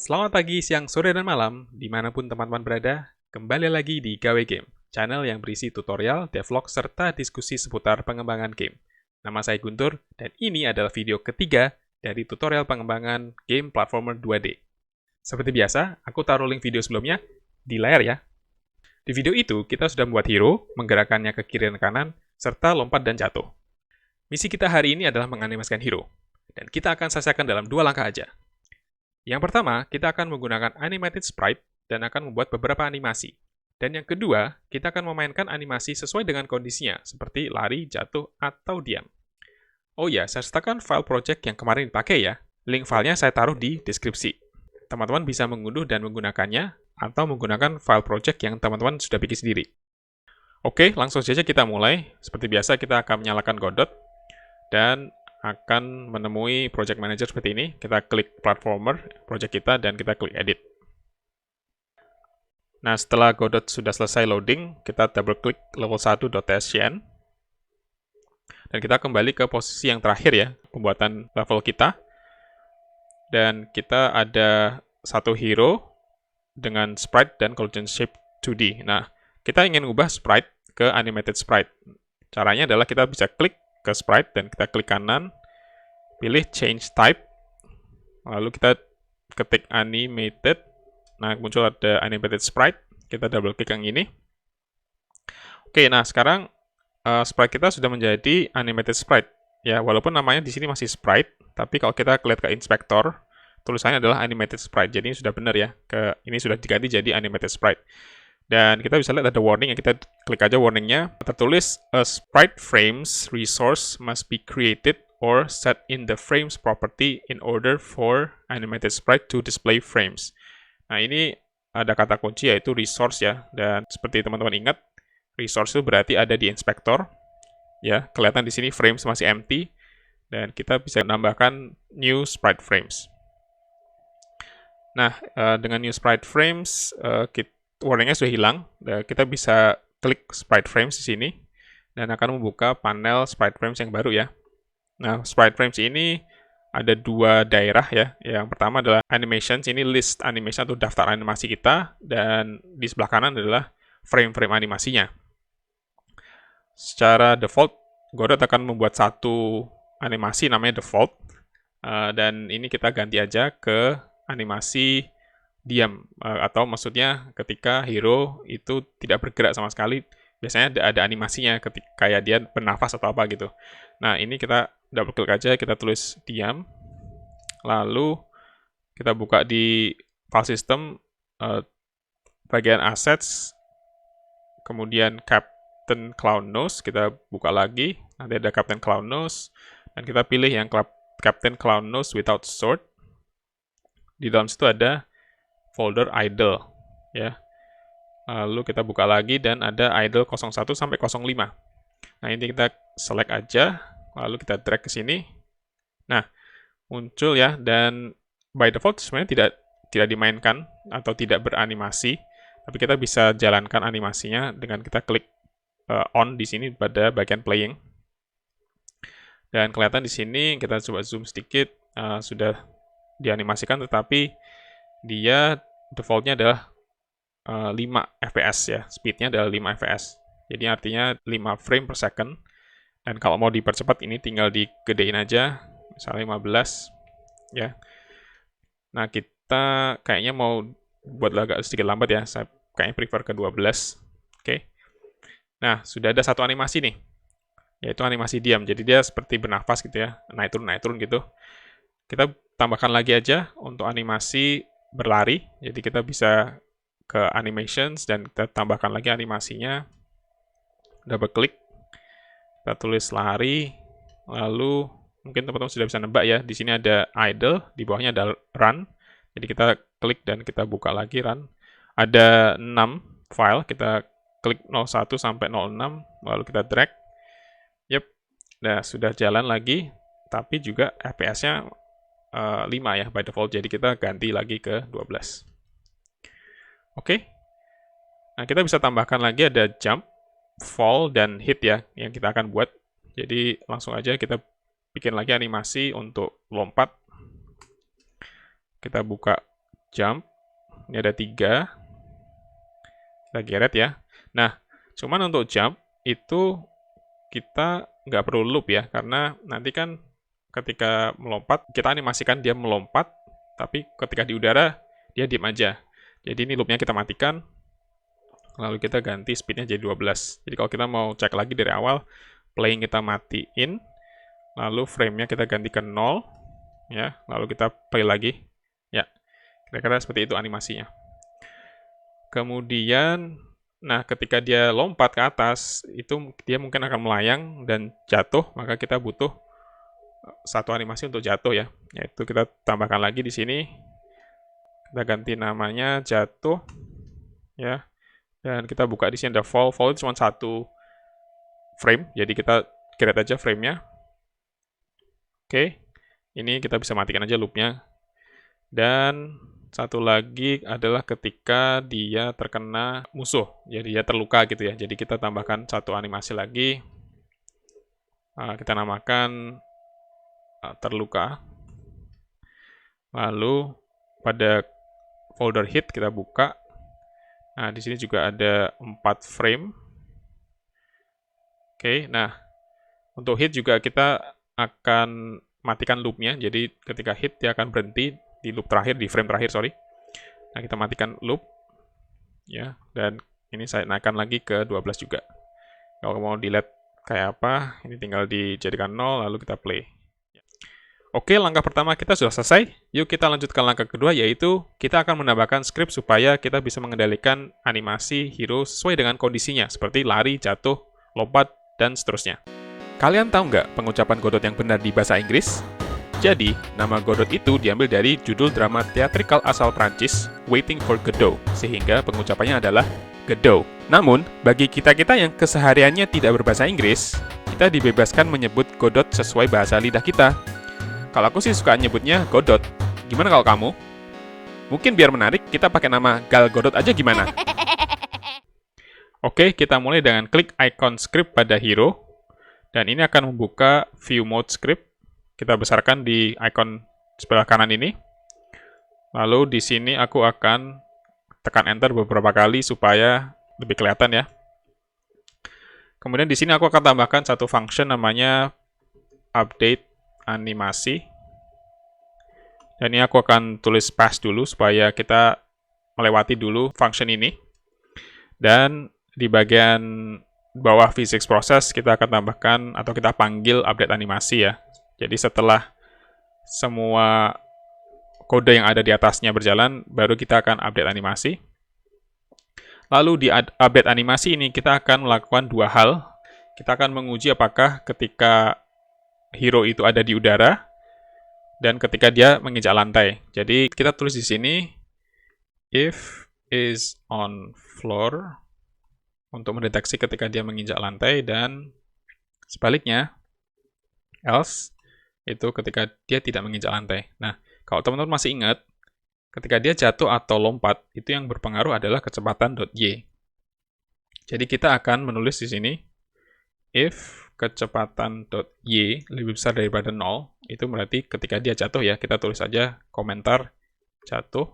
Selamat pagi, siang, sore, dan malam, dimanapun teman-teman berada, kembali lagi di Gawe Game, channel yang berisi tutorial, devlog, serta diskusi seputar pengembangan game. Nama saya Guntur, dan ini adalah video ketiga dari tutorial pengembangan game platformer 2D. Seperti biasa, aku taruh link video sebelumnya di layar ya. Di video itu, kita sudah membuat hero, menggerakkannya ke kiri dan kanan, serta lompat dan jatuh. Misi kita hari ini adalah menganimasikan hero, dan kita akan selesaikan dalam 2 langkah aja. Yang pertama, kita akan menggunakan animated sprite dan akan membuat beberapa animasi. Dan yang kedua, kita akan memainkan animasi sesuai dengan kondisinya, seperti lari, jatuh, atau diam. Oh ya, saya sertakan file project yang kemarin dipakai ya. Link filenya saya taruh di deskripsi. Teman-teman bisa mengunduh dan menggunakannya, atau menggunakan file project yang teman-teman sudah bikin sendiri. Oke, langsung saja kita mulai. Seperti biasa, kita akan menyalakan Godot, dan akan menemui project manager seperti ini. Kita klik platformer, project kita, dan kita klik edit. Nah, setelah Godot sudah selesai loading, kita double klik level 1.tscn. Dan kita kembali ke posisi yang terakhir ya, pembuatan level kita. Dan kita ada satu hero dengan sprite dan collision shape 2D. Nah, kita ingin ubah sprite ke animated sprite. Caranya adalah kita bisa klik ke sprite dan kita klik kanan, pilih change type, lalu kita ketik animated. Nah, muncul ada animated sprite, kita double klik yang ini. Oke, nah sekarang sprite kita sudah menjadi animated sprite. Ya, walaupun namanya di sini masih sprite, tapi kalau kita lihat ke inspektor, tulisannya adalah animated sprite. Jadi ini sudah benar ya, ini sudah diganti jadi animated sprite. Dan kita bisa lihat ada warning, ya kita klik aja warningnya. Tertulis, a sprite frames resource must be created or set in the frames property in order for animated sprite to display frames. Nah, ini ada kata kunci yaitu resource ya. Dan seperti teman-teman ingat, resource itu berarti ada di inspektor. Ya, kelihatan di sini frames masih empty. Dan kita bisa menambahkan new sprite frames. Nah, dengan new sprite frames, warningnya sudah hilang. Kita bisa klik sprite frames di sini dan akan membuka panel sprite frames yang baru ya. Nah, sprite frames ini ada 2 daerah ya. Yang pertama adalah animations, ini list animation atau daftar animasi kita, dan di sebelah kanan adalah frame-frame animasinya. Secara default, Godot akan membuat satu animasi namanya default, dan ini kita ganti aja ke animasi diam, atau maksudnya ketika hero itu tidak bergerak sama sekali, biasanya ada animasinya ketika kayak dia bernafas atau apa gitu. Nah, ini kita double klik aja, kita tulis diam, lalu kita buka di file system, bagian assets, kemudian Captain Clownnose, kita buka lagi, nanti ada Captain Clownnose, dan kita pilih yang Captain Clownnose without sword. Di dalam situ ada folder idle ya. Lalu kita buka lagi dan ada idle 01 sampai 05. Nah, ini kita select aja, lalu kita drag ke sini. Nah, muncul ya, dan by default sebenarnya tidak dimainkan atau tidak beranimasi, tapi kita bisa jalankan animasinya dengan kita klik on di sini pada bagian playing. Dan kelihatan di sini, kita coba zoom sedikit, sudah dianimasikan, tetapi dia defaultnya adalah 5 fps ya, speednya adalah 5 fps. Jadi artinya 5 frame per second. Dan kalau mau dipercepat ini tinggal digedein aja, misalnya 15 ya. Nah, kita kayaknya mau buat agak sedikit lambat ya, saya kayaknya prefer ke 12. Oke. Nah, sudah ada satu animasi nih, yaitu animasi diam. Jadi dia seperti bernafas gitu ya, naik turun gitu. Kita tambahkan lagi aja untuk animasi berlari, jadi kita bisa ke animations dan kita tambahkan lagi animasinya, double klik, kita tulis lari, lalu mungkin teman-teman sudah bisa nebak ya, di sini ada idle, di bawahnya ada run, jadi kita klik dan kita buka lagi run, ada 6 file, kita klik 01 sampai 06, lalu kita drag, nah sudah jalan lagi, tapi juga FPS-nya 5 ya by default, jadi kita ganti lagi ke 12. Oke. Nah, kita bisa tambahkan lagi ada jump, fall, dan hit ya, yang kita akan buat. Jadi langsung aja kita bikin lagi animasi untuk lompat. Kita buka jump, ini ada 3, kita geret ya. Nah, cuman untuk jump itu kita nggak perlu loop ya, karena nanti kan ketika melompat, kita animasikan dia melompat, tapi ketika di udara, dia diam aja. Jadi ini loopnya kita matikan, lalu kita ganti speednya jadi 12. Jadi kalau kita mau cek lagi dari awal, playing kita matiin, lalu frame-nya kita ganti ke 0, ya, lalu kita play lagi. Ya, kira-kira seperti itu animasinya. Kemudian, nah ketika dia lompat ke atas, itu dia mungkin akan melayang dan jatuh, maka kita butuh satu animasi untuk jatuh ya, yaitu kita tambahkan lagi di sini, kita ganti namanya jatuh, ya, dan kita buka di sini ada fall itu cuma 1 frame, jadi kita create aja frame-nya. Oke, ini kita bisa matikan aja loop-nya. Dan satu lagi adalah ketika dia terkena musuh, jadi dia terluka gitu ya, jadi kita tambahkan satu animasi lagi, kita namakan terluka. Lalu pada folder hit kita buka. Nah, di sini juga ada 4 frame. Oke, nah untuk hit juga kita akan matikan loop-nya. Jadi ketika hit dia akan berhenti di loop terakhir, di frame terakhir, sorry. Nah, kita matikan loop. Ya, dan ini saya naikkan lagi ke 12 juga. Kalau mau delete kayak apa, ini tinggal dijadikan 0, lalu kita play. Oke, langkah pertama kita sudah selesai. Yuk kita lanjutkan langkah kedua, yaitu kita akan menambahkan script supaya kita bisa mengendalikan animasi hero sesuai dengan kondisinya, seperti lari, jatuh, lompat, dan seterusnya. Kalian tahu nggak pengucapan Godot yang benar di bahasa Inggris? Jadi, nama Godot itu diambil dari judul drama teatrikal asal Prancis, Waiting for Godot, sehingga pengucapannya adalah Godot. Namun, bagi kita-kita yang kesehariannya tidak berbahasa Inggris, kita dibebaskan menyebut Godot sesuai bahasa lidah kita. Kalau aku sih suka nyebutnya Godot. Gimana kalau kamu? Mungkin biar menarik, kita pakai nama Gal Godot aja gimana? Oke, kita mulai dengan klik icon script pada hero. Dan ini akan membuka view mode script. Kita besarkan di icon sebelah kanan ini. Lalu di sini aku akan tekan enter beberapa kali supaya lebih kelihatan ya. Kemudian di sini aku akan tambahkan satu function namanya update animasi. Dan ini aku akan tulis pass dulu supaya kita melewati dulu function ini. Dan di bagian bawah physics process kita akan tambahkan atau kita panggil update animasi ya. Jadi setelah semua kode yang ada di atasnya berjalan, baru kita akan update animasi. Lalu di update animasi ini kita akan melakukan 2 hal. Kita akan menguji apakah ketika hero itu ada di udara, dan ketika dia menginjak lantai. Jadi kita tulis di sini, if is on floor, untuk mendeteksi ketika dia menginjak lantai, dan sebaliknya, else, itu ketika dia tidak menginjak lantai. Nah, kalau teman-teman masih ingat, ketika dia jatuh atau lompat, itu yang berpengaruh adalah kecepatan .y. Jadi kita akan menulis di sini, if kecepatan .y lebih besar daripada 0, itu berarti ketika dia jatuh ya, kita tulis saja komentar jatuh,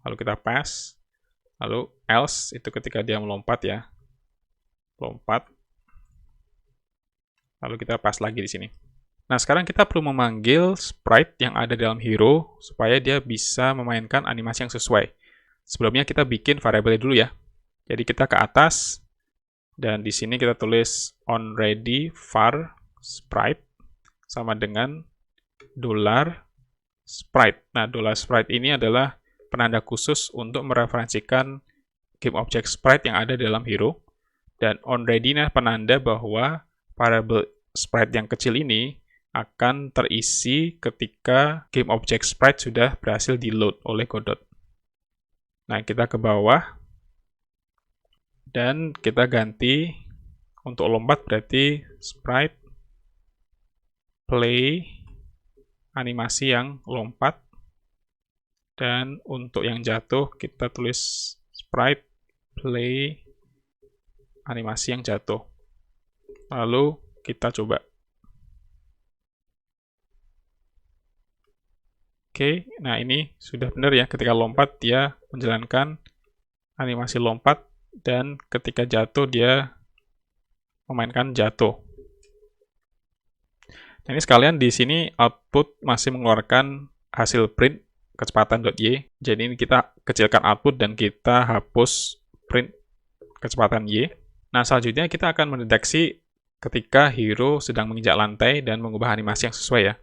lalu kita pass, lalu else itu ketika dia melompat ya, lompat, lalu kita pass lagi di sini. Nah, sekarang kita perlu memanggil sprite yang ada dalam hero supaya dia bisa memainkan animasi yang sesuai. Sebelumnya kita bikin variabel dulu ya. Jadi kita ke atas, dan di sini kita tulis onReady var sprite sama dengan $sprite. Nah, $sprite ini adalah penanda khusus untuk mereferensikan game object sprite yang ada dalam hero. Dan onReady ini penanda bahwa variabel sprite yang kecil ini akan terisi ketika game object sprite sudah berhasil di-load oleh Godot. Nah, kita ke bawah, dan kita ganti untuk lompat berarti sprite play animasi yang lompat, dan untuk yang jatuh kita tulis sprite play animasi yang jatuh. Lalu kita coba. Oke, nah ini sudah benar ya, ketika lompat dia menjalankan animasi lompat, dan ketika jatuh dia memainkan jatuh. Nah, ini sekalian di sini output masih mengeluarkan hasil print kecepatan.y, jadi ini kita kecilkan output dan kita hapus print kecepatan y. Nah, selanjutnya kita akan mendeteksi ketika hero sedang menginjak lantai dan mengubah animasi yang sesuai ya.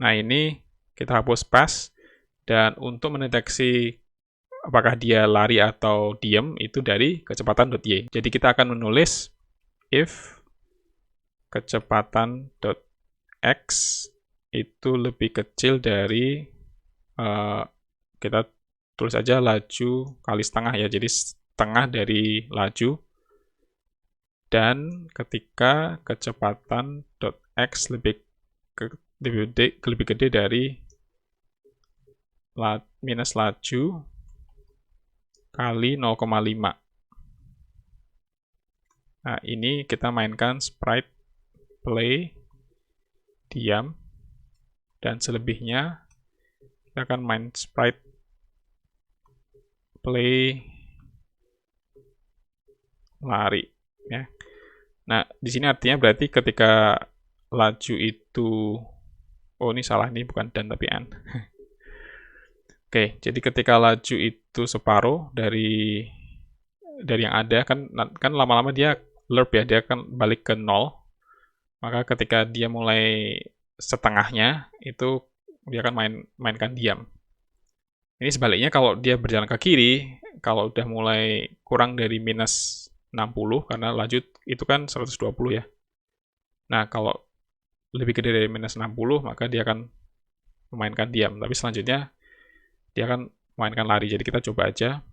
Nah, ini kita hapus pass, dan untuk mendeteksi apakah dia lari atau diam itu dari kecepatan.y. Jadi kita akan menulis if kecepatan.x itu lebih kecil dari kita tulis aja laju kali setengah ya, jadi setengah dari laju, dan ketika kecepatan.x lebih gede dari minus laju kali 0,5. Nah, ini kita mainkan sprite play diam, dan selebihnya kita akan main sprite play lari ya. Nah, di sini artinya berarti ketika laju itu, oh ini salah, ini bukan dan tapi and. Oke, jadi ketika laju itu separuh dari yang ada, kan lama-lama dia lerp ya, dia akan balik ke 0. Maka ketika dia mulai setengahnya, itu dia akan mainkan diam. Ini sebaliknya kalau dia berjalan ke kiri, kalau udah mulai kurang dari minus 60, karena laju itu kan 120 ya. Nah, kalau lebih gede dari minus 60, maka dia akan memainkan diam. Tapi selanjutnya, dia akan memainkan lari. Jadi kita coba aja.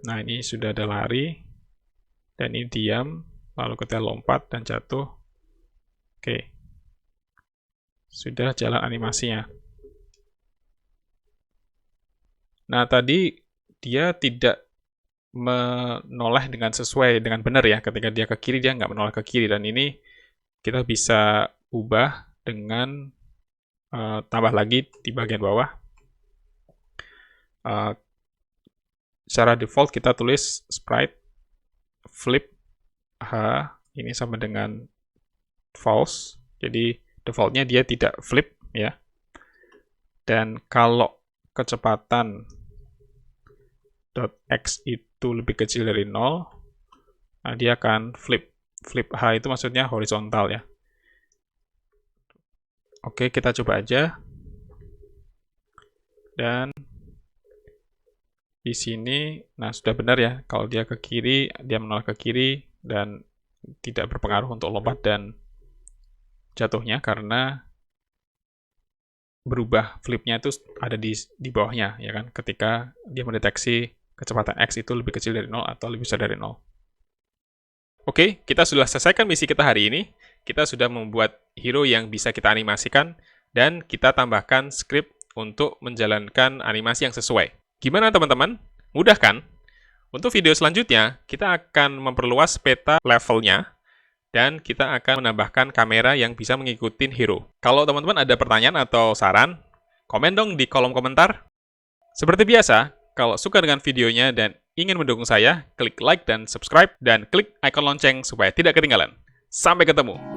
Nah, ini sudah ada lari, dan ini diam, lalu kita lompat dan jatuh. Oke. Sudah jalan animasinya. Nah, tadi dia tidak menoleh dengan sesuai dengan benar ya. Ketika dia ke kiri, dia nggak menoleh ke kiri. Dan ini kita bisa ubah dengan tambah lagi di bagian bawah. Secara default kita tulis sprite flip h, ini sama dengan false. Jadi defaultnya dia tidak flip ya. Dan kalau kecepatan .x itu lebih kecil dari 0, nah dia akan flip. Flip h itu maksudnya horizontal ya. Oke, kita coba aja. Dan di sini, nah sudah benar ya, kalau dia ke kiri, dia menoleh ke kiri, dan tidak berpengaruh untuk lompat dan jatuhnya, karena berubah flipnya itu ada di bawahnya, ya kan, ketika dia mendeteksi kecepatan x itu lebih kecil dari 0 atau lebih besar dari 0. Oke, kita sudah selesaikan misi kita hari ini. Kita sudah membuat hero yang bisa kita animasikan, dan kita tambahkan script untuk menjalankan animasi yang sesuai. Gimana teman-teman? Mudah kan? Untuk video selanjutnya, kita akan memperluas peta levelnya, dan kita akan menambahkan kamera yang bisa mengikuti hero. Kalau teman-teman ada pertanyaan atau saran, komen dong di kolom komentar. Seperti biasa, kalau suka dengan videonya dan ingin mendukung saya, klik like dan subscribe, dan klik icon lonceng supaya tidak ketinggalan. Sampai ketemu!